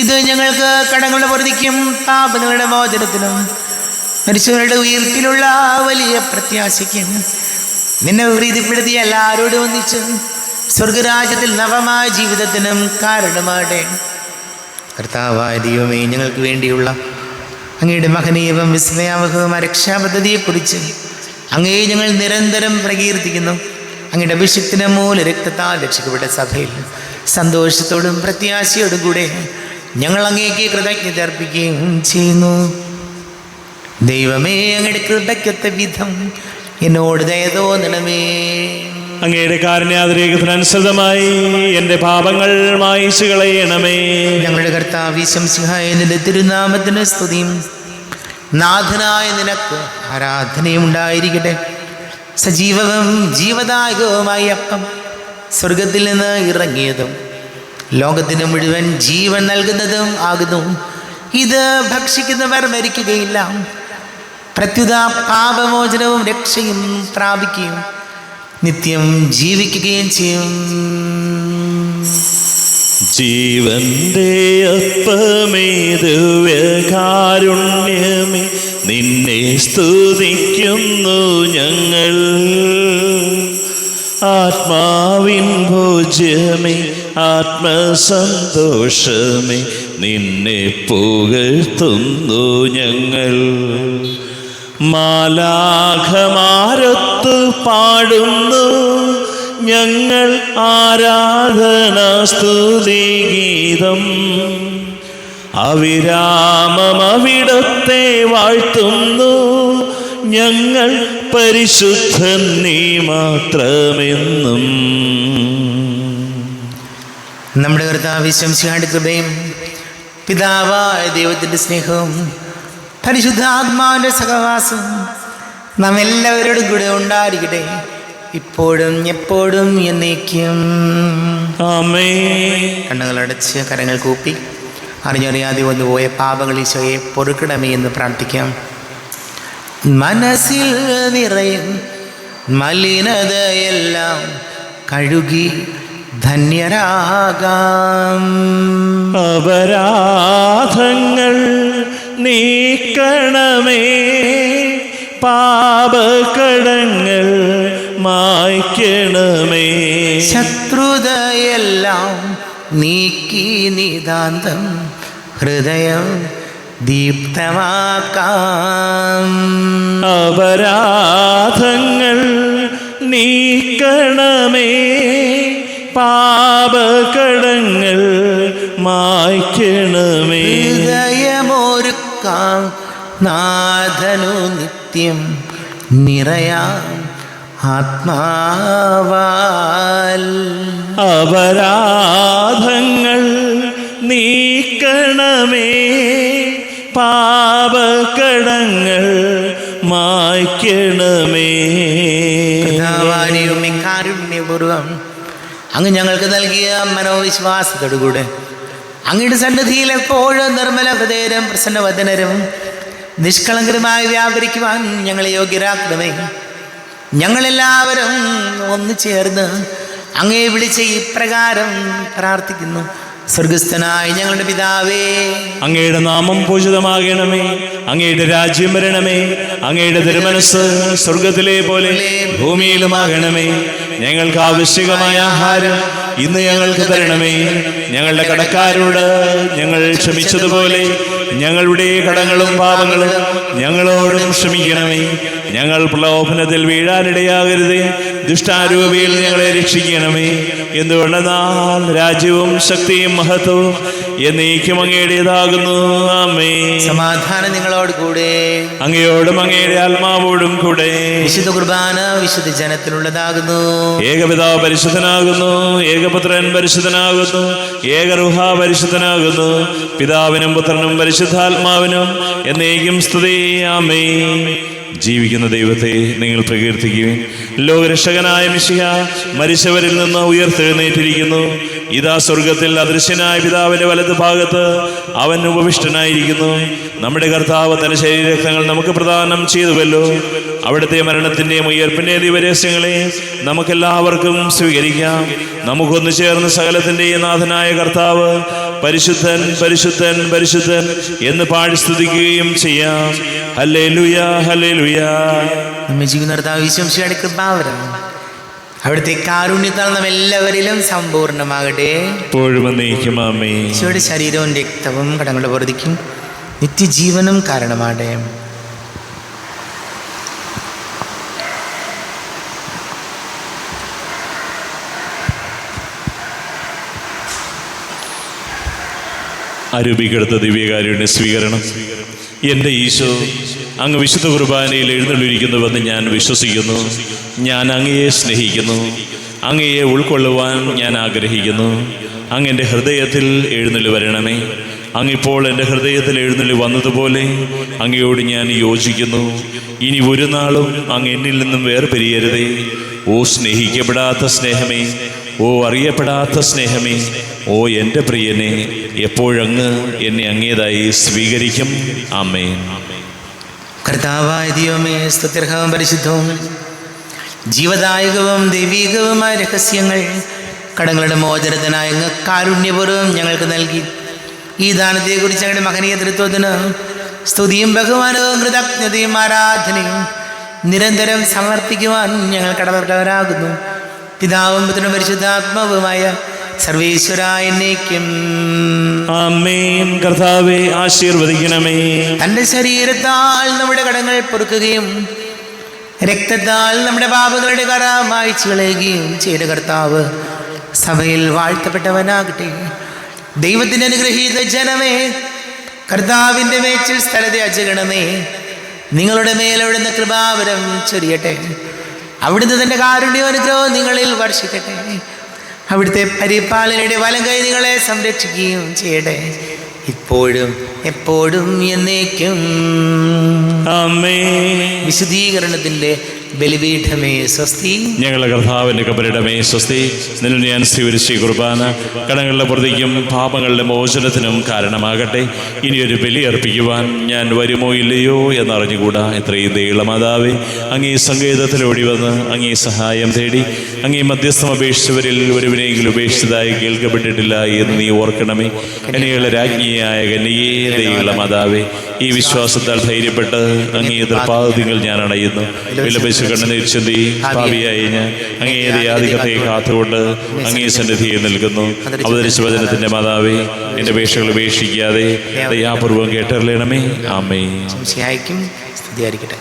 ഇത് ഞങ്ങൾക്ക് കടങ്ങളുടെ പൊറുതിക്കും പാപങ്ങളുടെ മോചനത്തിനും മരിച്ചവരുടെ ഉയർപ്പിലുള്ള വലിയ പ്രത്യാശയ്ക്കും നിന്നെ പ്രീതിപ്പെടുത്തിയ എല്ലാവരോടും ഒന്നിച്ച് സ്വർഗരാജ്യത്തിൽ നവമായ ജീവിതത്തിനും കാരണമാകട്ടെ. കർത്താവായ ദൈവമേ, ഞങ്ങൾക്ക് വേണ്ടിയുള്ള അങ്ങയുടെ മഹനീയവും വിസ്മയാവഹവുമായ രക്ഷാപദ്ധതിയെക്കുറിച്ച് അങ്ങയെ ഞങ്ങൾ നിരന്തരം പ്രകീർത്തിക്കുന്നു. അങ്ങയുടെ അഭിഷിക്തന്റെ മൂല രക്തത്താൽ രക്ഷിക്കപ്പെട്ട സഭയിൽ സന്തോഷത്തോടും പ്രത്യാശയോടും കൂടെ ഞങ്ങൾ അങ്ങേക്ക് കൃതജ്ഞത അർപ്പിക്കുകയും ചെയ്യുന്നു. ദൈവമേ, അങ്ങയുടെ കൃതജ്ഞത വിധം എന്നോട് ദയ തോന്നണമേ. അങ്ങയുടെ കാരുണ്യാതിരേഖത്തിനനുസൃതമായി എൻ്റെ പാപങ്ങൾ മായിച്ചു കളയണമേ. ഞങ്ങളുടെ കർത്താവ് യേശു മിശിഹായ നിന്റെ തിരുനാമത്തിന് സ്തുതിയും നാഥനായ നിനക്ക് ആരാധനയും ഉണ്ടായിരിക്കട്ടെ. സജീവവും ജീവദായകവുമായ അപ്പം സ്വർഗത്തിൽ നിന്ന് ഇറങ്ങിയതും ലോകത്തിന് മുഴുവൻ ജീവൻ നൽകുന്നതും ആകുന്നു. ഇത് ഭക്ഷിക്കുന്നവർ മരിക്കുകയില്ല, പ്രത്യുത പാപമോചനവും രക്ഷയും പ്രാപിക്കുകയും നിത്യം ജീവിക്കുകയും ചെയ്യും. ജീവന്റെ അപ്പമേ, ദിവ്യകാരുണ്യമേ, നിന്നെ സ്തുതിക്കുന്നു ഞങ്ങൾ. ആത്മാവിൻ ഭോജ്യമേ, ആത്മസന്തോഷമേ, നിന്നെ പുകഴ്ത്തുന്നു ഞങ്ങൾ. മാലാഖമാരൊത്തു പാടുന്നു ഞങ്ങൾ ആരാധനാ സ്തുതിഗീതം. അവിരാമം അവിടത്തെ വാഴ്ത്തുന്നു ഞങ്ങൾ. പരിശുദ്ധൻ നീ മാത്രമെന്നും. നമ്മുടെ കർത്താവ് യേശു മിശിഹായുടെ കൃപയും പിതാവായ ദൈവത്തിൻ്റെ സ്നേഹവും പരിശുദ്ധാത്മാവിൻ്റെ സഹവാസം നാം എല്ലാവരോടും കൂടെ ഉണ്ടായിരിക്കട്ടെ, ഇപ്പോഴും എപ്പോഴും എന്നേക്കും. ആമേൻ. കണ്ണുകളടച്ച് കരങ്ങൾ കൂപ്പി അറിഞ്ഞറിയാതെ വന്നുപോയ പാപങ്ങൾ ഈശോയെ പൊറുക്കണമേ എന്ന് പ്രാർത്ഥിക്കാം. മനസ്സിൽ നിറയും മലിനതയെല്ലാം കഴുകി ധന്യരാകാം. അപരാധങ്ങൾ നീക്കണമേ, പാപകടങ്ങൾ മായ്ക്കണമേ. ശത്രുതയെല്ലാം നീക്കി നിതാന്തം ഹൃദയം ദീപ്തമാക്കാം. അപരാധങ്ങൾ നീക്കണമേ, പാപകടങ്ങൾ മായ്ക്കണമേ. ഹൃദയമൊരുക്കാം നാഥനു നിത്യം നിറയാം ആത്മാവാൽ. അപരാധങ്ങൾ നീക്കണമേ, പാപകടങ്ങൾ മായ്ക്കണമേ. കാരുണ്യപൂർവം അങ്ങ് ഞങ്ങൾക്ക് നൽകിയ മനോവിശ്വാസത്തോടുകൂടെ അങ്ങയുടെ സന്നിധിയിൽ എപ്പോഴും നിർമ്മല ഹൃദയരും പ്രസന്നവദനരും നിഷ്കളങ്കരമായി വ്യാപരിക്കുവാൻ ഞങ്ങളെ യോഗ്യരാക്കണമേ. ഞങ്ങളെല്ലാവരും ഒന്നു ചേർന്ന് അങ്ങയെ വിളിച്ച് ഇപ്രകാരം പ്രാർത്ഥിക്കുന്നു. സ്വർഗസ്ഥനായ ഞങ്ങളുടെ പിതാവേ, അങ്ങയുടെ നാമം പൂജിതമാകണമേ, അങ്ങയുടെ രാജ്യം വരണമേ, അങ്ങയുടെ തിരുമനസ് സ്വർഗത്തിലെ പോലെ ഭൂമിയിലുമാകണമേ. ഞങ്ങൾക്ക് ആവശ്യകമായ ആഹാരം ഇന്ന് ഞങ്ങൾക്ക് തരണമേ. ഞങ്ങളുടെ കടക്കാരോട് ഞങ്ങൾ ക്ഷമിച്ചതുപോലെ ഞങ്ങളുടെ കടങ്ങളും പാപങ്ങളും ഞങ്ങളോടും ക്ഷമിക്കണമേ. ഞങ്ങൾ പ്രലോഭനത്തിൽ വീഴാനിടയാകരുതേ, ദുഷ്ടാരൂപിയിൽ ഞങ്ങളെ രക്ഷിക്കണമേ. എന്തുകൊണ്ടെന്നാൽ രാജ്യവും ശക്തിയും മഹത്വവും എന്നേക്കും അങ്ങയുടേതാകുന്നു. ആമേൻ. സമാധാനം നിങ്ങളോട് കൂടെ, അങ്ങയോടും അങ്ങയുടെ ആത്മാവോടും കൂടെ. വിശുദ്ധ കുർബാന വിശുദ്ധ ജനത്തിനുള്ളതാകുന്നു. ഏകപിതാവ് പരിശുദ്ധനാകുന്നു, ഏകപുത്രൻ പരിശുദ്ധനാകുന്നു, ഏകറുഹ പരിശുദ്ധനാകുന്നു. പിതാവിനും പുത്രനും പരിശുദ്ധാത്മാവിനും എന്നേക്കും സ്തുതി. ആമേൻ. ജീവിക്കുന്ന ദൈവത്തെ നിങ്ങൾ പ്രകീർത്തിക്കുകയും ലോകരക്ഷകനായ മിശിഹ മരിച്ചവരിൽ നിന്ന് ഉയർത്തെഴുന്നേറ്റിരിക്കുന്നു. ഇതാ സ്വർഗത്തിൽ അദൃശ്യനായ പിതാവിന്റെ വലത് ഭാഗത്ത് അവൻ ഉപവിഷ്ടനായിരിക്കുന്നു. നമ്മുടെ കർത്താവ് തന്റെ ശരീരരക്തങ്ങൾ നമുക്ക് പ്രദാനം ചെയ്തുവല്ലോ. അവിടുത്തെ മരണത്തിന്റെയും ഉയർപ്പിന്റെയും ദിവരഹസ്യങ്ങളെ നമുക്കെല്ലാവർക്കും സ്വീകരിക്കാം. നമുക്കൊന്നു ചേർന്ന് സകലത്തിന്റെയും നാഥനായ കർത്താവ് പരിശുദ്ധൻ പരിശുദ്ധൻ പരിശുദ്ധൻ എന്ന് പാടി സ്തുതിക്കുകയും ചെയ്യാം. Hallelujah hallelujah. നമ്മെ ജീവിതർത്താവിശ്വംശയുടെ കൃപാവരം അവിടുത്തെ കാരുണ്യത്താൽ നാം എല്ലാവരിലും സമ്പൂർണ്ണമാകട്ടെ. എപ്പോഴും എന്നേക്കും ആമേൻ. ഈശോയുടെ ശരീരവും രക്തവും കടങ്ങളുടെ പൊറുതിക്കും നിത്യജീവനും കാരണമാകട്ടെ. അരൂപിക്കെടുത്ത ദിവ്യകാരുണ്യ സ്വീകരണം. എൻ്റെ ഈശോ, അങ്ങ് വിശുദ്ധ കുർബാനയിൽ എഴുന്നള്ളിയിരിക്കുന്നുവെന്ന് ഞാൻ വിശ്വസിക്കുന്നു. ഞാൻ അങ്ങയെ സ്നേഹിക്കുന്നു. അങ്ങയെ ഉൾക്കൊള്ളുവാൻ ഞാൻ ആഗ്രഹിക്കുന്നു. അങ്ങ് എൻ്റെ ഹൃദയത്തിൽ എഴുന്നള്ളി വരണമേ. അങ്ങിപ്പോൾ എൻ്റെ ഹൃദയത്തിൽ എഴുന്നള്ളി വന്നതുപോലെ അങ്ങയോട് ഞാൻ യോജിക്കുന്നു. ഇനി ഒരു നാളും അങ്ങ് എന്നിൽ നിന്നും വേർപിരിയരുതേ. ഓ സ്നേഹിക്കപ്പെടാത്ത സ്നേഹമേ, ഓ അറിയപ്പെടാത്ത സ്നേഹമേ, ഓ എൻ്റെ പ്രിയനെ, എപ്പോഴങ്ങ് എന്നെ അങ്ങേതായി സ്വീകരിക്കും. ആമേൻ. കർത്താവായ ദൈവമേ, സ്തുത്യർഹവും പരിശുദ്ധവും ജീവദായകവും ദൈവീകവുമായ രഹസ്യങ്ങൾ കടങ്ങളുടെ മോചനത്തിനായ അങ്ങ് കാരുണ്യപൂർവ്വം ഞങ്ങൾക്ക് നൽകി. ഈ ദാനത്തെക്കുറിച്ച് ഞങ്ങളുടെ മഹനീയ തൃത്വത്തിന് സ്തുതിയും ബഹുമാനവും കൃതജ്ഞതയും ആരാധനയും നിരന്തരം സമർപ്പിക്കുവാൻ ഞങ്ങൾ കടമപ്പെട്ടവരാകുന്നു. പിതാവും പുത്രനും പരിശുദ്ധാത്മാവുമായ സർവേശ്വരായ എന്നേക്കും ആമേൻ. കർത്താവേ ആശീർവദിക്കണമേ. തൻ്റെ ശരീരത്താൽ നമ്മുടെ കടങ്ങൾ പൊറുക്കുകയും രക്തത്താൽ നമ്മുടെ പാപങ്ങളുടെ കറ മായ്ച്ചു കളയുകയും ചെയ്ത കർത്താവ് സഭയിൽ വാഴ്ത്തപ്പെട്ടവനാകട്ടെ. ദൈവത്തിൻ്റെ അനുഗ്രഹീത ജനമേ, കർത്താവിൻ്റെ മേച്ചിൽ സ്ഥലത്തെ അജഗണമേ, നിങ്ങളുടെ മേലവിടുന്ന് കൃപാവരം ചൊരിയട്ടെ. അവിടുന്ന് തൻ്റെ കാരുണ്യ അനുഗ്രഹം നിങ്ങളിൽ വർഷിക്കട്ടെ. അവിടുത്തെ പരിപാലനയുടെ വലം കൈ നിങ്ങളെ സംരക്ഷിക്കുകയും ചെയ്യട്ടെ, ഇപ്പോഴും എപ്പോഴും എന്നേക്കും. ആമേൻ. വിശുദ്ധീകരണത്തിന്റെ ബലിപീഠമേ സ്വസ്തി. ഞങ്ങളുടെ കർത്താവിൻ്റെ കബരിടമേ സ്വസ്തി. നിന്നിൽ ഞാൻ സ്വീകരിച്ച ഈ കുർബാന കടങ്ങളുടെ പ്രതിക്കും പാപങ്ങളുടെ മോചനത്തിനും കാരണമാകട്ടെ. ഇനിയൊരു ബലി അർപ്പിക്കുവാൻ ഞാൻ വരുമോ ഇല്ലയോ എന്നറിഞ്ഞുകൂടാ. എത്രയും ദൈവമാതാവേ, അങ്ങേ സങ്കേതത്തിലോടി വന്ന് അങ്ങേ സഹായം തേടി അങ്ങേ മധ്യസ്ഥം അപേക്ഷിച്ചവരിൽ ഒരുവിനെങ്കിലും ഉപേക്ഷിച്ചതായി കേൾക്കപ്പെട്ടിട്ടില്ല എന്ന് നീ ഓർക്കണമേ. കന്യകളുടെ രാജ്ഞിയായ കന്യകേ ദൈവമാതാവേ, ഈ വിശ്വാസത്താൽ ധൈര്യപ്പെട്ട് അങ്ങേ തൃപ്പാദങ്ങൾ ഞാൻ അണയുന്നു. വിലപിച്ച് കണ്ണുനീർ ചിന്തി ഭാവിയായി ഞാൻ അങ്ങേ ദയാധികത്തെ കാത്തുകൊണ്ട് അങ്ങേ സന്നിധിയിൽ നിൽക്കുന്നു. അവതരിച്ച വചനത്തിന്റെ മാതാവേ, എൻ്റെ അപേക്ഷകൾ ഉപേക്ഷിക്കാതെ ദയാപൂർവം കേട്ടറിയണമേ. ആമേൻ. സ്തുതിയായിരിക്കട്ടെ.